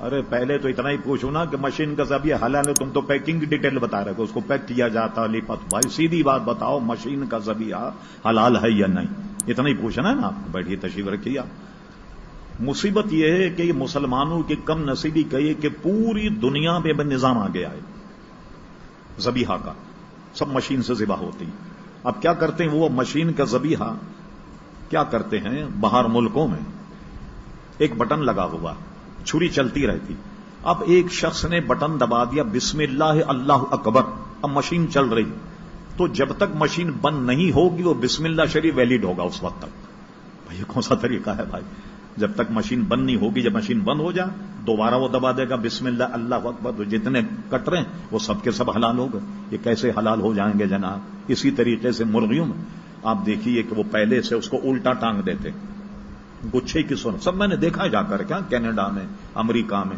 ارے پہلے تو اتنا ہی پوچھو نا کہ مشین کا ذبیحہ حلال ہے، تم تو پیکنگ کی ڈیٹیل بتا رہے کہ اس کو پیک کیا جاتا لپت. بھائی سیدھی بات بتاؤ، مشین کا ذبیحہ حلال ہے یا نہیں؟ اتنا ہی پوچھنا ہے نا آپ. بیٹھیے تشریف رکھیے. مصیبت یہ ہے کہ یہ مسلمانوں کی کم نصیبی کہیے کہ پوری دنیا میں نظام آ گیا ہے ذبیحہ کا، سب مشین سے ذبح ہوتی. اب کیا کرتے ہیں وہ مشین کا ذبیحہ کیا کرتے ہیں، باہر ملکوں میں ایک بٹن لگا ہوا، چھری چلتی رہتی. اب ایک شخص نے بٹن دبا دیا، بسم اللہ اللہ اکبر، اب مشین چل رہی، تو جب تک مشین بند نہیں ہوگی وہ بسم اللہ شریف ویلڈ ہوگا اس وقت تک. بھائی کون سا طریقہ ہے بھائی؟ جب تک مشین بند نہیں ہوگی، جب مشین بند ہو جائے دوبارہ وہ دبا دے گا بسم اللہ اللہ اکبر، تو جتنے کٹ رہے ہیں وہ سب کے سب حلال ہو گئے. یہ کیسے حلال ہو جائیں گے جناب؟ اسی طریقے سے مرغیوں میں آپ دیکھیے کہ وہ پہلے سے اس کو الٹا ٹانگ دیتے، گچھے کی سن، سب میں نے دیکھا جا کر کیا کینیڈا میں، امریکہ میں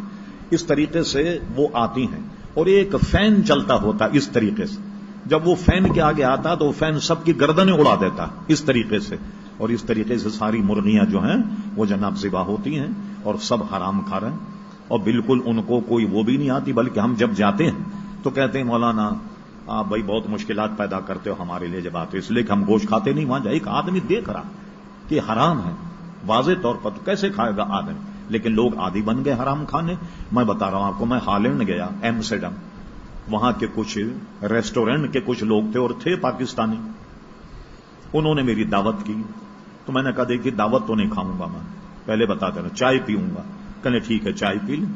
اس طریقے سے وہ آتی ہیں. اور ایک فین چلتا ہوتا اس طریقے سے، جب وہ فین کے آگے آتا تو وہ فین سب کی گردنیں اڑا دیتا اس طریقے سے. اور اس طریقے سے ساری مرغیاں جو ہیں وہ جناب ذبح ہوتی ہیں اور سب حرام کھا رہے ہیں. اور بالکل ان کو کوئی وہ بھی نہیں آتی، بلکہ ہم جب جاتے ہیں تو کہتے ہیں مولانا آپ بھائی بہت مشکلات پیدا کرتے ہو ہمارے لیے جب آتے ہو، اس لیے کہ ہم گوشت کھاتے نہیں. وہاں جائے ایک آدمی دیکھ رہا کہ حرام ہے واضح طور پر، تو کیسے کھائے گا آدمی؟ لیکن لوگ عادی بن گئے حرام کھانے. میں بتا رہا ہوں آپ کو، میں ہالینڈ گیا، ایمسٹرڈم، وہاں کے کچھ ریسٹورینٹ کے کچھ لوگ تھے اور تھے پاکستانی. انہوں نے میری دعوت کی تو میں نے کہا دیکھیے دعوت تو نہیں کھاؤں گا، میں پہلے بتا دینا چائے پیوں گا. کہنے ٹھیک ہے چائے پی لیں.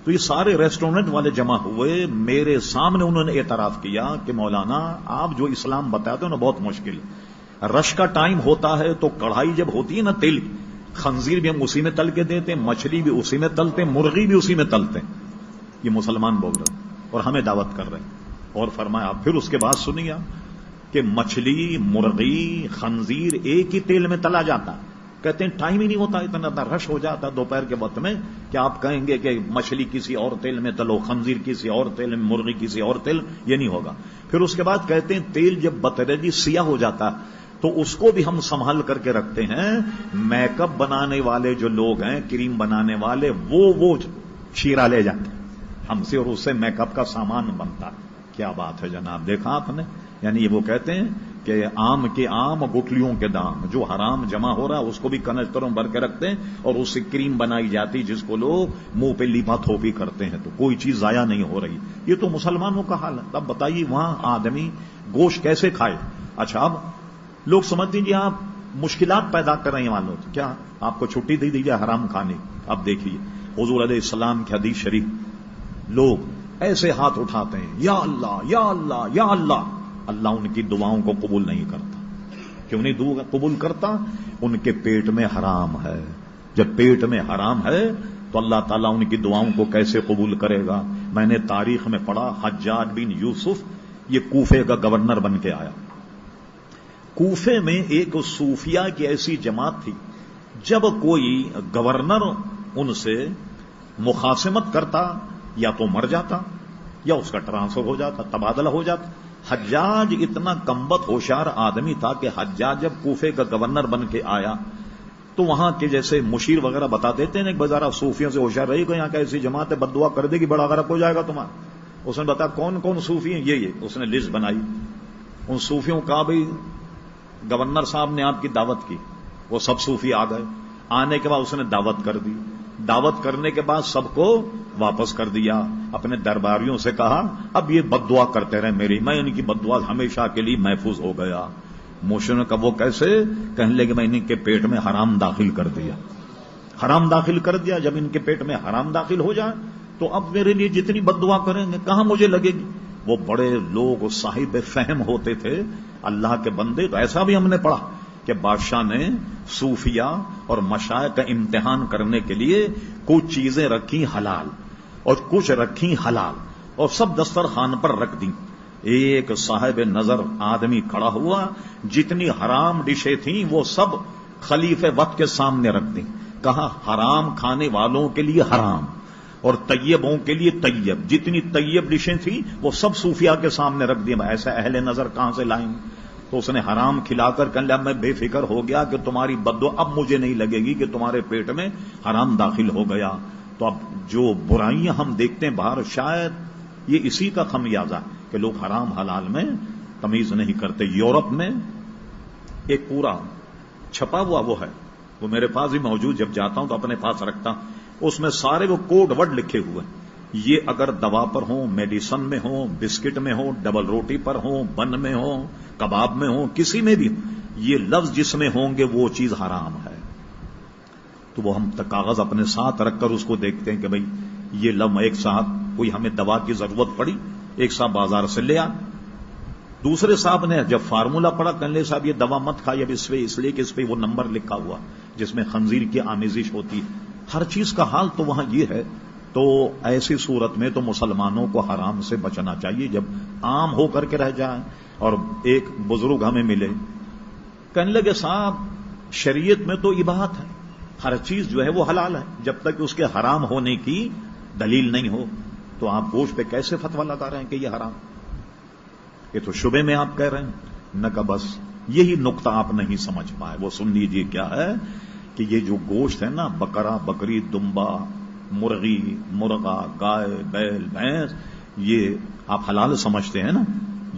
تو یہ سارے ریسٹورینٹ والے جمع ہوئے، میرے سامنے انہوں نے اعتراف کیا کہ مولانا آپ جو اسلام بتاتے ہو نا بہت مشکل ہے. رش کا ٹائم ہوتا ہے تو کڑھائی جب ہوتی ہے نا تیل، خنزیر بھی ہم اسی میں تل کے دیتے ہیں، مچھلی بھی اسی میں تلتے ہیں، مرغی بھی اسی میں تلتے ہیں. یہ مسلمان بول رہے ہیں اور ہمیں دعوت کر رہے ہیں. اور فرمایا پھر اس کے بعد سنیے کہ مچھلی مرغی خنزیر ایک ہی تیل میں تلا جاتا. کہتے ہیں ٹائم ہی نہیں ہوتا، اتنا رش ہو جاتا دوپہر کے وقت میں کہ آپ کہیں گے کہ مچھلی کسی اور تیل میں تلو، خنزیر کسی اور تیل میں، مرغی کسی اور تیل، یہ نہیں ہوگا. پھر اس کے بعد کہتے ہیں تیل جب بتدریجی سیاہ ہو جاتا تو اس کو بھی ہم سنبھال کر کے رکھتے ہیں. میک اپ بنانے والے جو لوگ ہیں، کریم بنانے والے، وہ شیرہ لے جاتے ہیں ہم سے اور اس سے میک اپ کا سامان بنتا. کیا بات ہے جناب، دیکھا آپ نے؟ یعنی یہ وہ کہتے ہیں کہ آم کے آم گٹلیوں کے دام، جو حرام جمع ہو رہا ہے اس کو بھی کنستروں بھر کے رکھتے ہیں اور اس سے کریم بنائی جاتی جس کو لوگ منہ پہ لیپا تھوپی کرتے ہیں، تو کوئی چیز ضائع نہیں ہو رہی. یہ تو مسلمانوں کا حال ہے. اب بتائیے وہاں آدمی گوشت کیسے کھائے؟ اچھا اب لوگ سمجھتے ہیں جی آپ مشکلات پیدا کر رہے ہیں مان لو، تو کیا آپ کو چھٹی دے دی جائے حرام کھانے؟ اب دیکھیے حضور علیہ السلام کی حدیث شریف، لوگ ایسے ہاتھ اٹھاتے ہیں یا اللہ یا اللہ یا اللہ، اللہ ان کی دعاؤں کو قبول نہیں کرتا. کیوں نہیں دعا قبول کرتا؟ ان کے پیٹ میں حرام ہے. جب پیٹ میں حرام ہے تو اللہ تعالیٰ ان کی دعاؤں کو کیسے قبول کرے گا؟ میں نے تاریخ میں پڑھا، حجاج بن یوسف یہ کوفے کا گورنر بن کے آیا. کوفے میں ایک صوفیہ کی ایسی جماعت تھی، جب کوئی گورنر ان سے مخاصمت کرتا یا تو مر جاتا یا اس کا ٹرانسفر ہو جاتا، تبادلہ ہو جاتا. حجاج اتنا کمبخت ہوشیار آدمی تھا کہ حجاج جب کوفے کا گورنر بن کے آیا تو وہاں کے جیسے مشیر وغیرہ بتا دیتے ہیں ایک بازارہ صوفیوں سے ہوشیار رہی کہ یہاں کا ایسی جماعت ہے بد دعا کر دے گی، بڑا غرق ہو جائے گا تمہارا. اس نے بتا کون کون صوفی ہیں، یہ اس نے لسٹ بنائی. ان صوفیوں کا بھی گورنر صاحب نے آپ کی دعوت کی، وہ سب صوفی آ گئے. آنے کے بعد اس نے دعوت کر دی. دعوت کرنے کے بعد سب کو واپس کر دیا. اپنے درباریوں سے کہا اب یہ بد دعا کرتے رہے میری، میں ان کی بد دعا ہمیشہ کے لیے محفوظ ہو گیا. موشن کا وہ کیسے؟ کہنے لگے میں ان کے پیٹ میں حرام داخل کر دیا. حرام داخل کر دیا. جب ان کے پیٹ میں حرام داخل ہو جائے تو اب میرے لیے جتنی بد دعا کریں گے کہاں مجھے لگے گی. وہ بڑے لوگ صاحب فہم ہوتے تھے اللہ کے بندے. تو ایسا بھی ہم نے پڑھا کہ بادشاہ نے صوفیہ اور مشائخ کا امتحان کرنے کے لیے کچھ چیزیں رکھی حلال اور کچھ رکھی حلال اور سب دسترخوان پر رکھ دیں. ایک صاحب نظر آدمی کھڑا ہوا، جتنی حرام ڈشیں تھیں وہ سب خلیفہ وقت کے سامنے رکھ دیں. کہا حرام کھانے والوں کے لیے حرام اور طیبوں کے لیے طیب. جتنی طیب ڈشیں تھیں وہ سب صوفیہ کے سامنے رکھ دی. ایسا اہل نظر کہاں سے لائیں؟ تو اس نے حرام کھلا کر کہنے لگا میں بے فکر ہو گیا کہ تمہاری بد دعا اب مجھے نہیں لگے گی کہ تمہارے پیٹ میں حرام داخل ہو گیا. تو اب جو برائیاں ہم دیکھتے ہیں باہر، شاید یہ اسی کا خمیازہ کہ لوگ حرام حلال میں تمیز نہیں کرتے۔ یورپ میں ایک پورا چھپا ہوا وہ ہے، وہ میرے پاس بھی موجود، جب جاتا ہوں تو اپنے پاس رکھتا ہوں، اس میں سارے وہ کوڈ ورڈ لکھے ہوئے ہیں۔ یہ اگر دوا پر ہوں، میڈیسن میں ہوں، بسکٹ میں ہوں، ڈبل روٹی پر ہوں، بن میں ہوں، کباب میں ہوں، کسی میں بھی یہ لفظ جس میں ہوں گے وہ چیز حرام ہے۔ تو وہ ہم کاغذ اپنے ساتھ رکھ کر اس کو دیکھتے ہیں کہ بھئی یہ لفظ ایک ساتھ کوئی ہمیں دوا کی ضرورت پڑی، ایک صاحب بازار سے لے آ، دوسرے صاحب نے جب فارمولا پڑھا کہنے صاحب یہ دوا مت کھائیے اب اس لیے کہ اس پہ وہ نمبر لکھا ہوا جس میں خنزیر کی آمیزش ہوتی ہے۔ ہر چیز کا حال تو وہاں یہ ہے۔ تو ایسی صورت میں تو مسلمانوں کو حرام سے بچنا چاہیے جب عام ہو کر کے رہ جائیں۔ اور ایک بزرگ ہمیں ملے، کہنے لگے صاحب شریعت میں تو اباحت ہے، ہر چیز جو ہے وہ حلال ہے، جب تک اس کے حرام ہونے کی دلیل نہیں ہو تو آپ گوشت پہ کیسے فتویٰ لگا رہے ہیں کہ یہ حرام؟ یہ تو شبے میں آپ کہہ رہے ہیں۔ نہ کہ بس یہی نقطہ آپ نہیں سمجھ پائے، وہ سن لیجیے کیا ہے کہ یہ جو گوشت ہے نا، بکرا، بکری، دمبا، مرغی، مرغا، گائے، بیل، بھینس، یہ آپ حلال سمجھتے ہیں نا،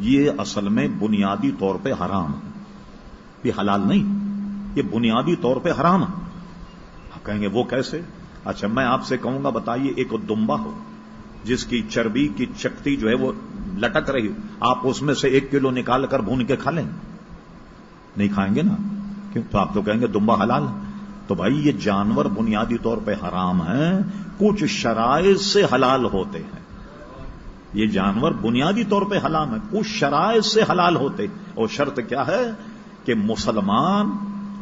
یہ اصل میں بنیادی طور پہ حرام ہے، یہ حلال نہیں، یہ بنیادی طور پہ حرام ہے۔ آپ کہیں گے وہ کیسے؟ اچھا میں آپ سے کہوں گا بتائیے، ایک دمبا ہو جس کی چربی کی چکتی جو ہے وہ لٹک رہی ہو، آپ اس میں سے 1 کلو نکال کر بھون کے کھا لیں؟ نہیں کھائیں گے نا، کیوں؟ تو آپ تو کہیں گے دمبا حلال ہے۔ تو بھائی یہ جانور بنیادی طور پہ حرام ہیں، کچھ شرائط سے حلال ہوتے ہیں۔ یہ جانور بنیادی طور پہ حرام ہے، کچھ شرائط سے حلال ہوتے، اور شرط کیا ہے کہ مسلمان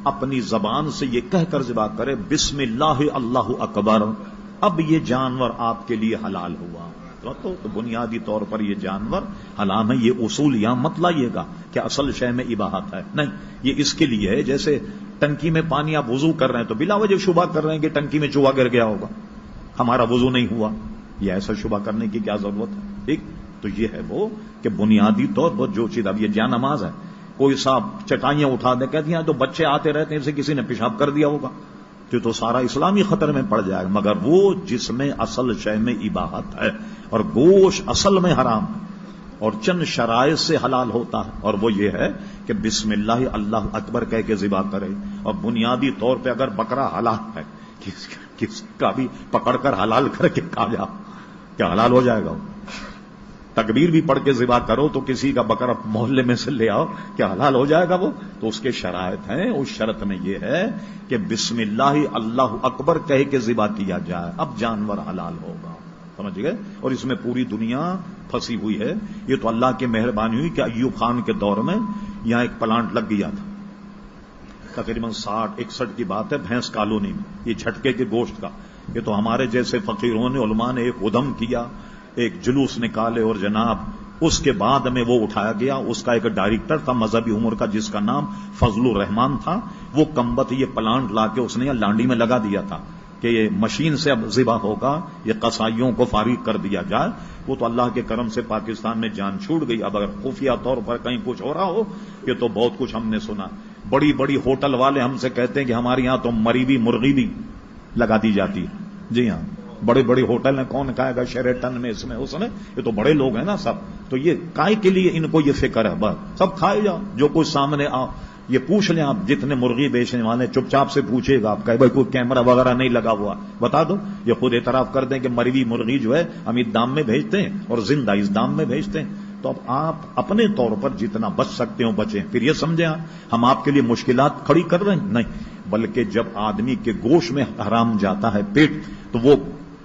اپنی زبان سے یہ کہہ کر ذبح کرے بسم اللہ اللہ اکبر، اب یہ جانور آپ کے لیے حلال ہوا۔ تو بنیادی طور پر یہ جانور حرام ہے۔ یہ اصول یہاں مت لائیے گا کہ اصل شے میں اباحت ہے، نہیں، یہ اس کے لیے ہے جیسے ٹنکی میں پانی آپ وضو کر رہے ہیں تو بلا وجہ شبہ کر رہے ہیں کہ ٹنکی میں چوہا گر گیا ہوگا، ہمارا وضو نہیں ہوا، یہ ایسا شبہ کرنے کی کیا ضرورت ہے؟ ٹھیک، تو یہ ہے وہ کہ بنیادی طور پر جو چیز، اب یہ جا نماز ہے، کوئی صاحب چٹائیاں اٹھا دے کہتی ہیں تو بچے آتے رہتے ہیں، اسے کسی نے پیشاب کر دیا ہوگا، تو سارا اسلامی خطر میں پڑ جائے گا۔ مگر وہ جس میں اصل شے میں اباحت ہے اور گوشت اصل میں حرام ہے اور چند شرائط سے حلال ہوتا ہے، اور وہ یہ ہے کہ بسم اللہ اللہ اکبر کہہ کے ذبح کرے۔ اور بنیادی طور پہ اگر بکرا حلال ہے، کس کا بھی پکڑ کر حلال کر کے کھا جا، کیا حلال ہو جائے گا؟ تکبیر بھی پڑھ کے ذبح کرو تو کسی کا بکرا محلے میں سے لے آؤ، کیا حلال ہو جائے گا وہ؟ تو اس کے شرائط ہیں، اس شرط میں یہ ہے کہ بسم اللہ اللہ اکبر کہہ کے ذبح کیا جائے، اب جانور حلال ہوگا، سمجھ گئے؟ اور اس میں پوری دنیا پھنسی ہوئی ہے۔ یہ تو اللہ کی مہربانی ہوئی کہ ایوب خان کے دور میں یہاں ایک پلانٹ لگ گیا تھا، تقریباً 60-61 کی بات ہے، بھینس کالونی میں، یہ جھٹکے کے گوشت کا۔ یہ تو ہمارے جیسے فقیروں نے، علماء نے ایک ادھم کیا، ایک جلوس نکالے، اور جناب اس کے بعد میں وہ اٹھایا گیا۔ اس کا ایک ڈائریکٹر تھا مذہبی امور کا جس کا نام فضل الرحمان تھا، وہ کمبت یہ پلانٹ لا کے اس نے لانڈی میں لگا دیا تھا کہ یہ مشین سے اب ذبح ہوگا، یہ قصائیوں کو فارغ کر دیا جائے۔ وہ تو اللہ کے کرم سے پاکستان میں جان چھوٹ گئی۔ اب اگر خفیہ طور پر کہیں کچھ ہو رہا ہو، یہ تو بہت کچھ ہم نے سنا۔ بڑی بڑی ہوٹل والے ہم سے کہتے ہیں کہ ہمارے یہاں تو مری ہوئی مرغی بھی لگا دی جاتی ہے۔ جی ہاں، بڑے بڑے ہوٹل ہیں، کون کھائے گا شیریٹن میں، اس میں اس میں، یہ تو بڑے لوگ ہیں نا سب، تو یہ کائے کے لیے ان کو یہ فکر ہے؟ بس سب کھائے جاؤ، جو کچھ سامنے آ، یہ پوچھ لیں آپ جتنے مرغی بیچنے والے، چپ چاپ سے پوچھے گا، آپ کہے بھائی کوئی کیمرہ وغیرہ نہیں لگا ہوا، بتا دو، یہ خود اعتراف کر دیں کہ مری ہوئی مرغی جو ہے ہم اس دام میں بھیجتے ہیں اور زندہ اس دام میں بھیجتے ہیں۔ تو اب آپ اپنے طور پر جتنا بچ سکتے ہو بچیں، پھر یہ سمجھیں ہم آپ کے لیے مشکلات کھڑی کر رہے ہیں، نہیں، بلکہ جب آدمی کے گوشت میں حرام جاتا ہے پیٹ، تو وہ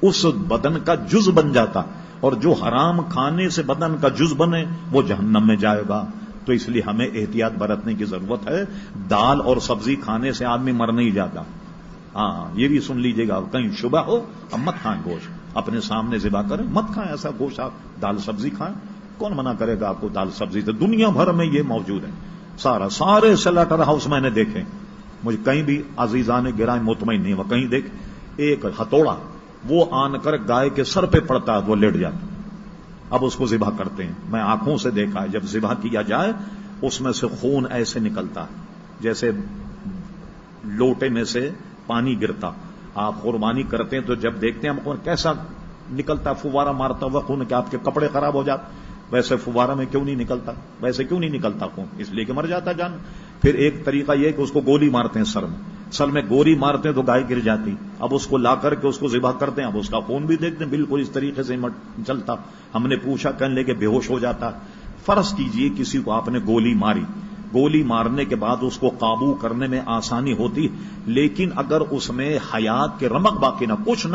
اس بدن کا جز بن جاتا، اور جو حرام کھانے سے بدن کا جز بنے وہ جہنم میں جائے گا۔ تو اس لیے ہمیں احتیاط برتنے کی ضرورت ہے۔ دال اور سبزی کھانے سے آدمی مر نہیں جاتا، ہاں یہ بھی سن لیجیے گا، کہیں شبہ ہو اب مت کھائیں گوشت، اپنے سامنے ذبح کریں، مت کھائیں ایسا گوشت، آپ دال سبزی کھائیں، کون منع کرے گا آپ کو دال سبزی سے؟ دنیا بھر میں یہ موجود ہے، سارے سلاٹر ہاؤس میں نے دیکھے، مجھے کہیں بھی عزیزان گراں مطمئن نہیں ہوا، کہیں دیکھ ایک ہتھوڑا وہ آن کر گائے کے سر پہ پڑتا ہے، وہ لیٹ جاتا، اب اس کو ذبح کرتے ہیں، میں آنکھوں سے دیکھا ہے، جب ذبح کیا جائے اس میں سے خون ایسے نکلتا ہے جیسے لوٹے میں سے پانی گرتا، آپ قربانی کرتے ہیں تو جب دیکھتے ہیں ہم کیسا نکلتا فوارہ مارتا ہوا خون کہ آپ کے کپڑے خراب ہو جاتے، ویسے فوارہ میں کیوں نہیں نکلتا، ویسے کیوں نہیں نکلتا خون؟ اس لیے کہ مر جاتا جان۔ پھر ایک طریقہ یہ کہ اس کو گولی مارتے ہیں سر میں گولی مارتے ہیں تو گائے گر جاتی، اب اس کو لا کر کے اس کو ذبح کرتے ہیں، اب اس کا خون بھی دیکھتے ہیں بالکل اس طریقے سے چلتا۔ ہم نے پوچھا، کہنے لگے بے ہوش ہو جاتا۔ فرض کیجئے کسی کو آپ نے گولی ماری، گولی مارنے کے بعد اس کو قابو کرنے میں آسانی ہوتی، لیکن اگر اس میں حیات کے رمق باقی نہ کچھ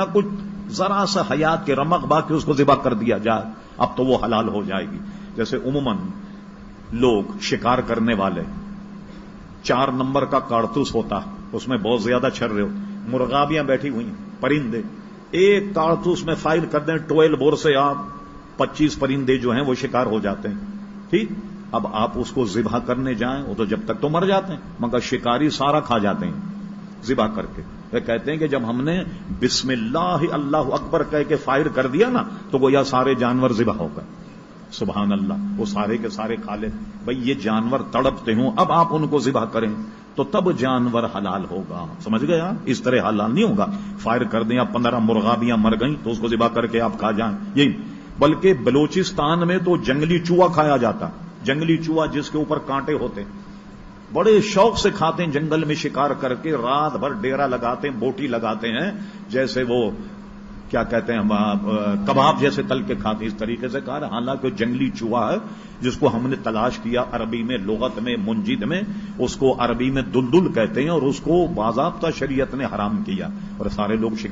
ذرا سا حیات کے رمق باقی اس کو ذبح کر دیا جائے، اب تو وہ حلال ہو جائے گی۔ جیسے عموماً لوگ شکار کرنے والے 4 نمبر کا کارتوس ہوتا، اس میں بہت زیادہ چھرے ہوتے، مرغابیاں بیٹھی ہوئی پرندے، ایک کارتوس میں فائر کر دیں 12 بور سے آپ 25 پرندے جو ہیں وہ شکار ہو جاتے ہیں، ٹھیک۔ اب آپ اس کو ذبح کرنے جائیں وہ تو جب تک تو مر جاتے ہیں، مگر شکاری سارا کھا جاتے ہیں ذبح کر کے۔ وہ کہتے ہیں کہ جب ہم نے بسم اللہ اللہ اکبر کہہ کے فائر کر دیا نا تو گویا سارے جانور ذبح ہو گئے، سبحان اللہ، وہ سارے کے سارے کھا لے۔ بھئی یہ جانور تڑپتے ہوں، اب آپ ان کو ذبح کریں تو تب جانور حلال ہوگا، سمجھ گئے آپ؟ اس طرح حلال نہیں ہوگا فائر کر دیں، آپ 15 مرغابیاں مر گئیں تو اس کو ذبح کر کے آپ کھا جائیں، یہی۔ بلکہ بلوچستان میں تو جنگلی چوہا کھایا جاتا، جنگلی چوہا جس کے اوپر کانٹے ہوتے، بڑے شوق سے کھاتے ہیں، جنگل میں شکار کر کے رات بھر ڈیرا لگاتے ہیں، بوٹی لگاتے ہیں، جیسے وہ کیا کہتے ہیں کباب جیسے تل کے کھاتے ہیں، اس طریقے سے کہا۔ حالانکہ جنگلی چوہا ہے جس کو ہم نے تلاش کیا عربی میں، لغت میں، منجد میں، اس کو عربی میں دلدل کہتے ہیں، اور اس کو باضابطہ شریعت نے حرام کیا، اور سارے لوگ شکار